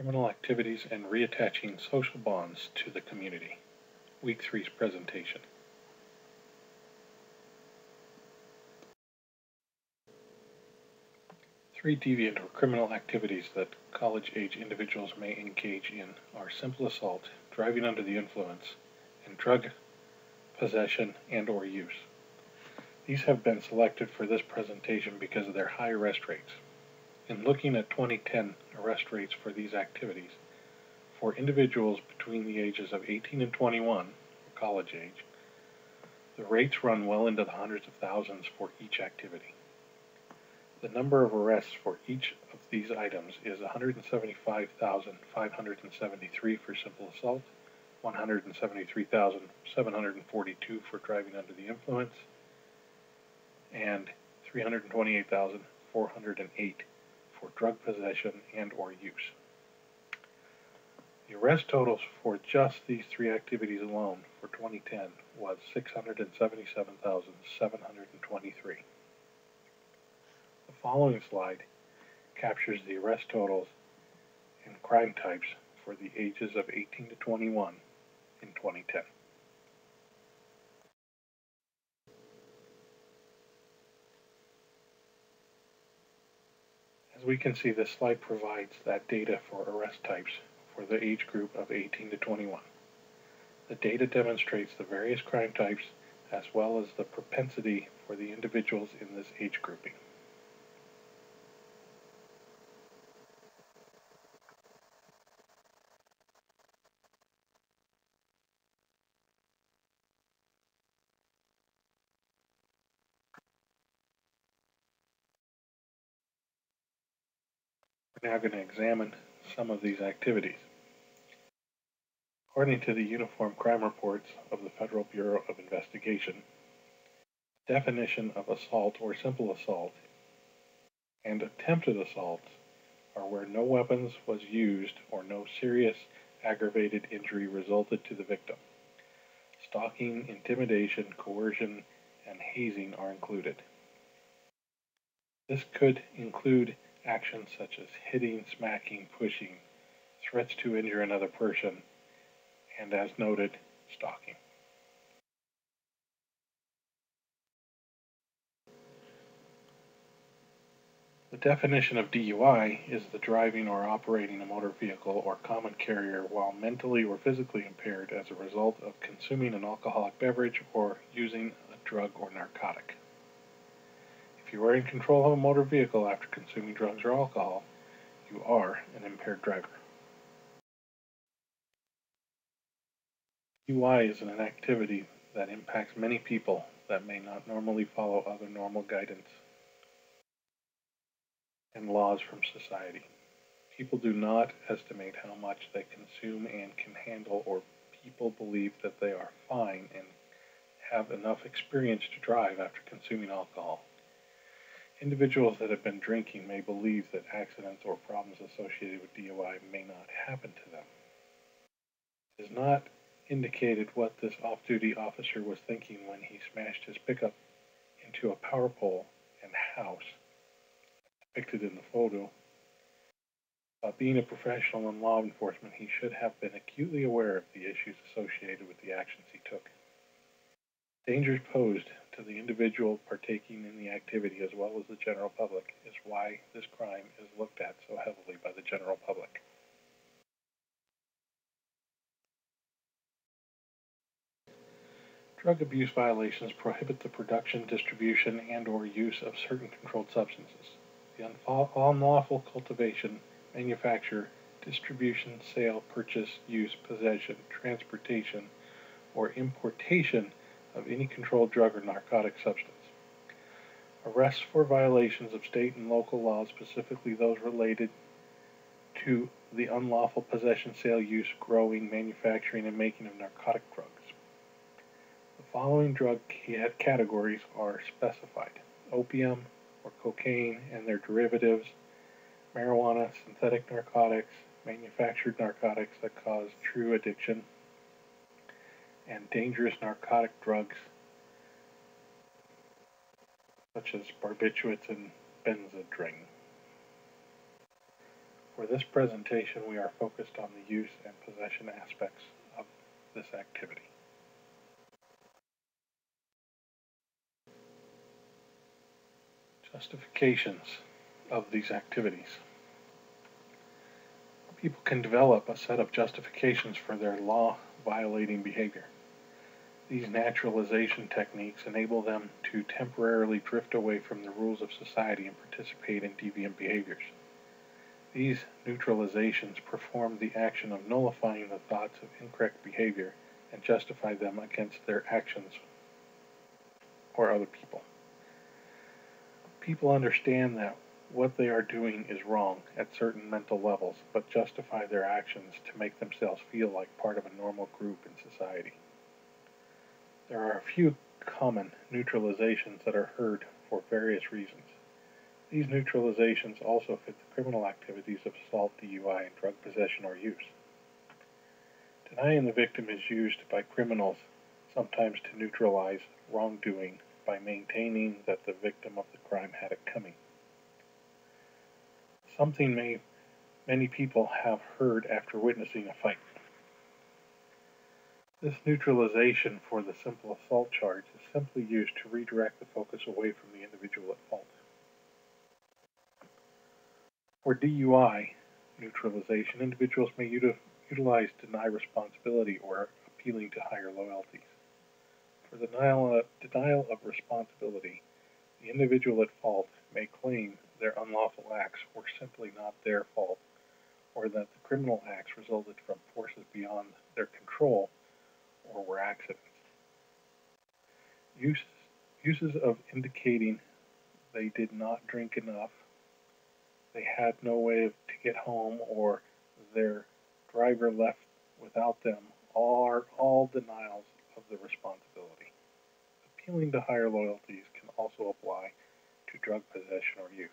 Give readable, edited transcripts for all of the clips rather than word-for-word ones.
Criminal Activities and Reattaching Social Bonds to the Community, Week 3's presentation. Three deviant or criminal activities that college-age individuals may engage in are simple assault, driving under the influence, and drug possession and/or use. These have been selected for this presentation because of their high arrest rates. In looking at 2010 arrest rates for these activities, for individuals between the ages of 18 and 21, or college age, the rates run well into the hundreds of thousands for each activity. The number of arrests for each of these items is 175,573 for simple assault, 173,742 for driving under the influence, and 328,408 for drug possession and/or use. The arrest totals for just these three activities alone for 2010 was 677,723. The following slide captures the arrest totals and crime types for the ages of 18 to 21 in 2010. As we can see, this slide provides that data for arrest types for the age group of 18 to 21. The data demonstrates the various crime types as well as the propensity for the individuals in this age grouping. We're now going to examine some of these activities. According to the Uniform Crime Reports of the Federal Bureau of Investigation, the definition of assault or simple assault and attempted assaults are where no weapons was used or no serious aggravated injury resulted to the victim. Stalking, intimidation, coercion, and hazing are included. This could include actions such as hitting, smacking, pushing, threats to injure another person, and as noted, stalking. The definition of DUI is the driving or operating a motor vehicle or common carrier while mentally or physically impaired as a result of consuming an alcoholic beverage or using a drug or narcotic. If you are in control of a motor vehicle after consuming drugs or alcohol, you are an impaired driver. DUI is an activity that impacts many people that may not normally follow other normal guidance and laws from society. People do not estimate how much they consume and can handle, or people believe that they are fine and have enough experience to drive after consuming alcohol. Individuals that have been drinking may believe that accidents or problems associated with DUI may not happen to them. It is not indicated what this off-duty officer was thinking when he smashed his pickup into a power pole and house, depicted in the photo. Being a professional in law enforcement, he should have been acutely aware of the issues associated with the actions he took. Dangers posed to the individual partaking in the activity as well as the general public is why this crime is looked at so heavily by the general public. Drug abuse violations prohibit the production, distribution, and/or use of certain controlled substances. The unlawful cultivation, manufacture, distribution, sale, purchase, use, possession, transportation, or importation of any controlled drug or narcotic substance. Arrests for violations of state and local laws, specifically those related to the unlawful possession, sale, use, growing, manufacturing, and making of narcotic drugs. The following drug categories are specified: opium or cocaine and their derivatives, marijuana, synthetic narcotics, manufactured narcotics that cause true addiction, and dangerous narcotic drugs such as barbiturates and Benzedrine. For this presentation, we are focused on the use and possession aspects of this activity. Justifications of these activities. People can develop a set of justifications for their law-violating behavior. These naturalization techniques enable them to temporarily drift away from the rules of society and participate in deviant behaviors. These neutralizations perform the action of nullifying the thoughts of incorrect behavior and justify them against their actions or other people. People understand that what they are doing is wrong at certain mental levels, but justify their actions to make themselves feel like part of a normal group in society. There are a few common neutralizations that are heard for various reasons. These neutralizations also fit the criminal activities of assault, DUI, and drug possession or use. Denying the victim is used by criminals sometimes to neutralize wrongdoing by maintaining that the victim of the crime had it coming. Something many people have heard after witnessing a fight. This neutralization for the simple assault charge is simply used to redirect the focus away from the individual at fault. For DUI neutralization, individuals may utilize deny responsibility or appealing to higher loyalties. For the denial of responsibility, the individual at fault may claim their unlawful acts were simply not their fault, or that the criminal acts resulted from forces beyond their control or were accidents. Uses of indicating they did not drink enough, they had no way to get home, or their driver left without them are all denials of the responsibility. Appealing to higher loyalties can also apply to drug possession or use.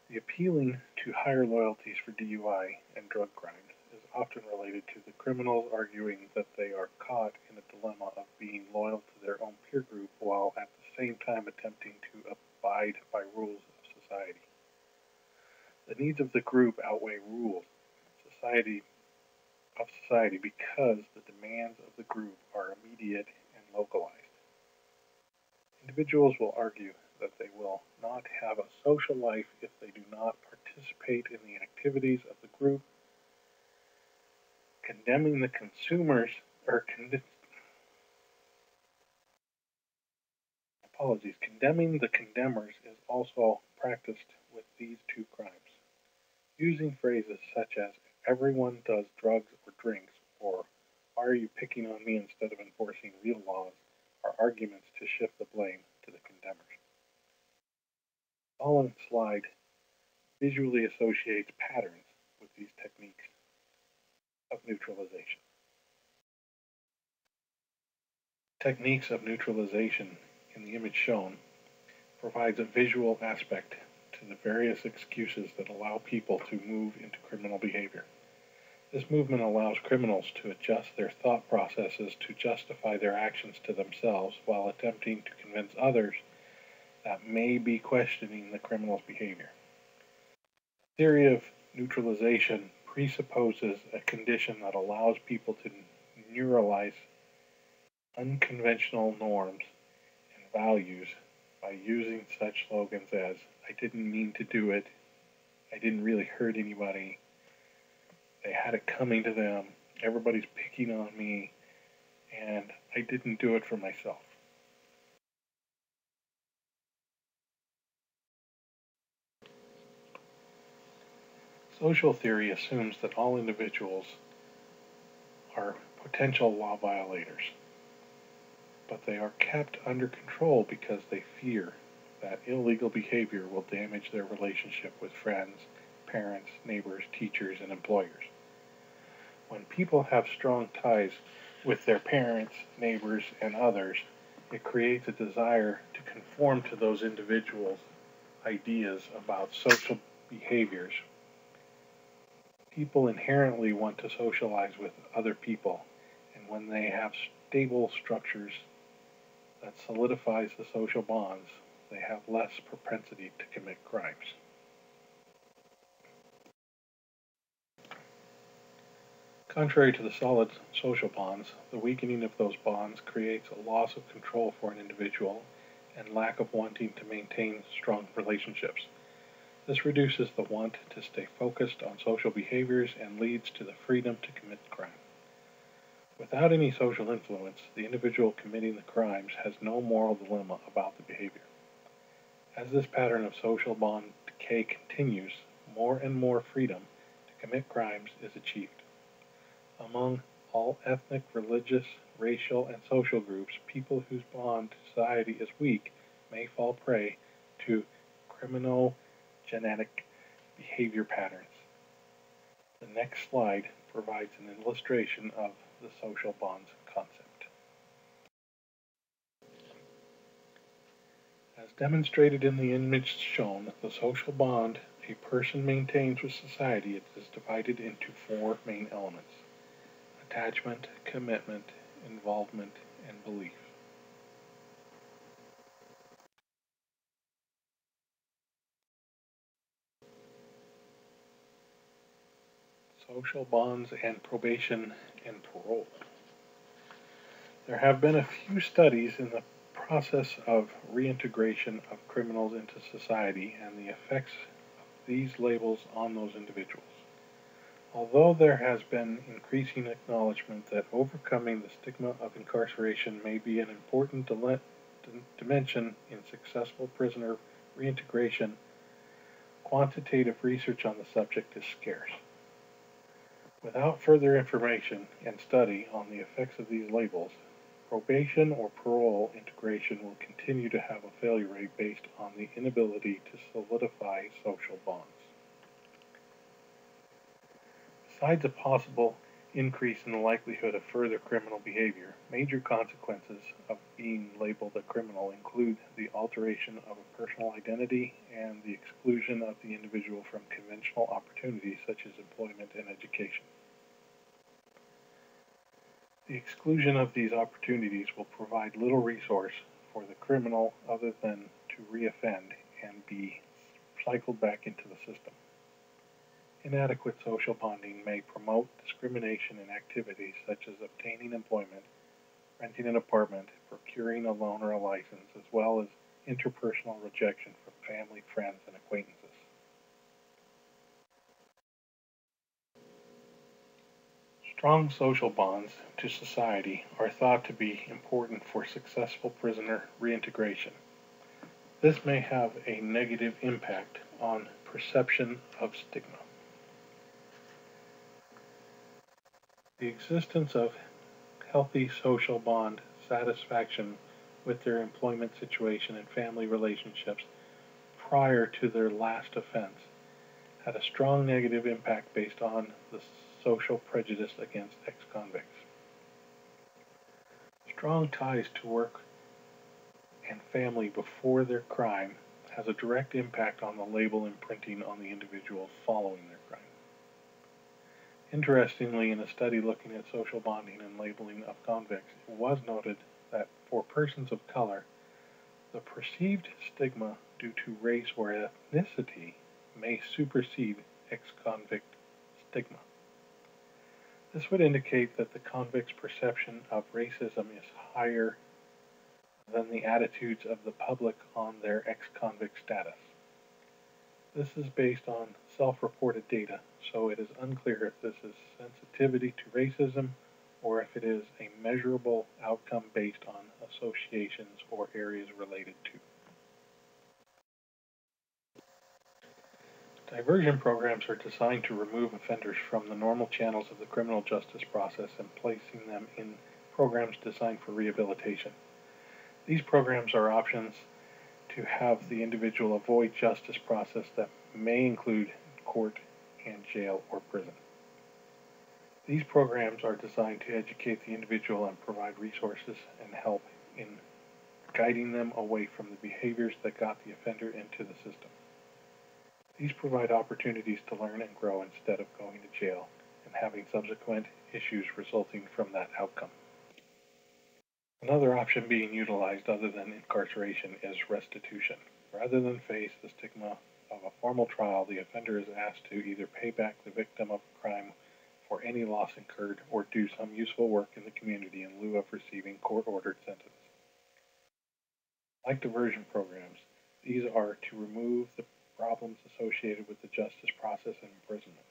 The appealing to higher loyalties for DUI and drug crimes is often related to the criminals arguing that they are caught in a dilemma of being loyal to their own peer group while at the same time attempting to abide by rules of society. The needs of the group outweigh rules of society because the demands of the group are immediate and localized. Individuals will argue that they will not have a social life if they do not participate in the activities of the group, condemning the consumers, condemning the condemners is also practiced with these two crimes. Using phrases such as, everyone does drugs or drinks, or why are you picking on me instead of enforcing real laws, are arguments to shift the blame to the condemners. The following slide visually associates patterns with these techniques of neutralization. Techniques of neutralization in the image shown provides a visual aspect to the various excuses that allow people to move into criminal behavior. This movement allows criminals to adjust their thought processes to justify their actions to themselves while attempting to convince others that may be questioning the criminal's behavior. The theory of neutralization presupposes a condition that allows people to neuralize unconventional norms and values by using such slogans as, I didn't mean to do it, I didn't really hurt anybody, they had it coming to them, everybody's picking on me, and I didn't do it for myself. Social theory assumes that all individuals are potential law violators, but they are kept under control because they fear that illegal behavior will damage their relationship with friends, parents, neighbors, teachers, and employers. When people have strong ties with their parents, neighbors, and others, it creates a desire to conform to those individuals' ideas about social behaviors. People inherently want to socialize with other people, and when they have stable structures that solidifies the social bonds, they have less propensity to commit crimes. Contrary to the solid social bonds, the weakening of those bonds creates a loss of control for an individual and lack of wanting to maintain strong relationships. This reduces the want to stay focused on social behaviors and leads to the freedom to commit crime. Without any social influence, the individual committing the crimes has no moral dilemma about the behavior. As this pattern of social bond decay continues, more and more freedom to commit crimes is achieved. Among all ethnic, religious, racial, and social groups, people whose bond to society is weak may fall prey to criminogenic behavior patterns. The next slide provides an illustration of the social bonds concept. As demonstrated in the image shown, the social bond a person maintains with society is divided into four main elements: attachment, commitment, involvement, and belief. Social bonds and probation and parole. There have been a few studies in the process of reintegration of criminals into society and the effects of these labels on those individuals. Although there has been increasing acknowledgement that overcoming the stigma of incarceration may be an important dimension in successful prisoner reintegration, quantitative research on the subject is scarce. Without further information and study on the effects of these labels, probation or parole integration will continue to have a failure rate based on the inability to solidify social bonds. Besides a possible increase in the likelihood of further criminal behavior, major consequences of being labeled a criminal include the alteration of a personal identity and the exclusion of the individual from conventional opportunities such as employment and education. The exclusion of these opportunities will provide little resource for the criminal other than to reoffend and be cycled back into the system. Inadequate social bonding may promote discrimination in activities such as obtaining employment, renting an apartment, procuring a loan or a license, as well as interpersonal rejection from family, friends, and acquaintances. Strong social bonds to society are thought to be important for successful prisoner reintegration. This may have a negative impact on perception of stigma. The existence of healthy social bond satisfaction with their employment situation and family relationships prior to their last offense had a strong negative impact based on the social prejudice against ex-convicts. Strong ties to work and family before their crime has a direct impact on the label imprinting on the individual following their crime. Interestingly, in a study looking at social bonding and labeling of convicts, it was noted that for persons of color, the perceived stigma due to race or ethnicity may supersede ex-convict stigma. This would indicate that the convict's perception of racism is higher than the attitudes of the public on their ex-convict status. This is based on self-reported data, so it is unclear if this is sensitivity to racism or if it is a measurable outcome based on associations or areas related to. Diversion programs are designed to remove offenders from the normal channels of the criminal justice process and placing them in programs designed for rehabilitation. These programs are options to have the individual avoid justice process that may include court and jail or prison. These programs are designed to educate the individual and provide resources and help in guiding them away from the behaviors that got the offender into the system. These provide opportunities to learn and grow instead of going to jail and having subsequent issues resulting from that outcome. Another option being utilized other than incarceration is restitution. Rather than face the stigma of a formal trial, the offender is asked to either pay back the victim of a crime for any loss incurred or do some useful work in the community in lieu of receiving court-ordered sentence. Like diversion programs, these are to remove the problems associated with the justice process and imprisonment.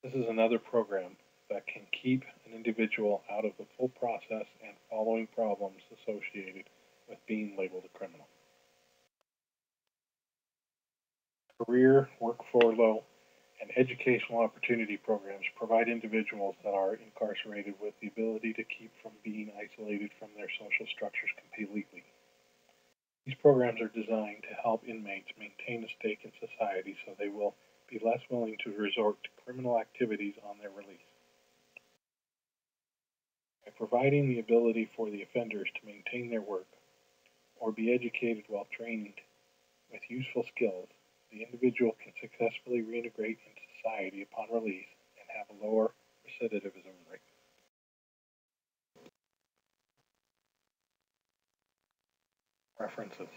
This is another program that can keep an individual out of the full process and following problems associated with being labeled a criminal. Career, work furlough, and educational opportunity programs provide individuals that are incarcerated with the ability to keep from being isolated from their social structures completely. These programs are designed to help inmates maintain a stake in society so they will be less willing to resort to criminal activities on their release. By providing the ability for the offenders to maintain their work or be educated while trained with useful skills, the individual can successfully reintegrate into society upon release and have a lower recidivism rate. References.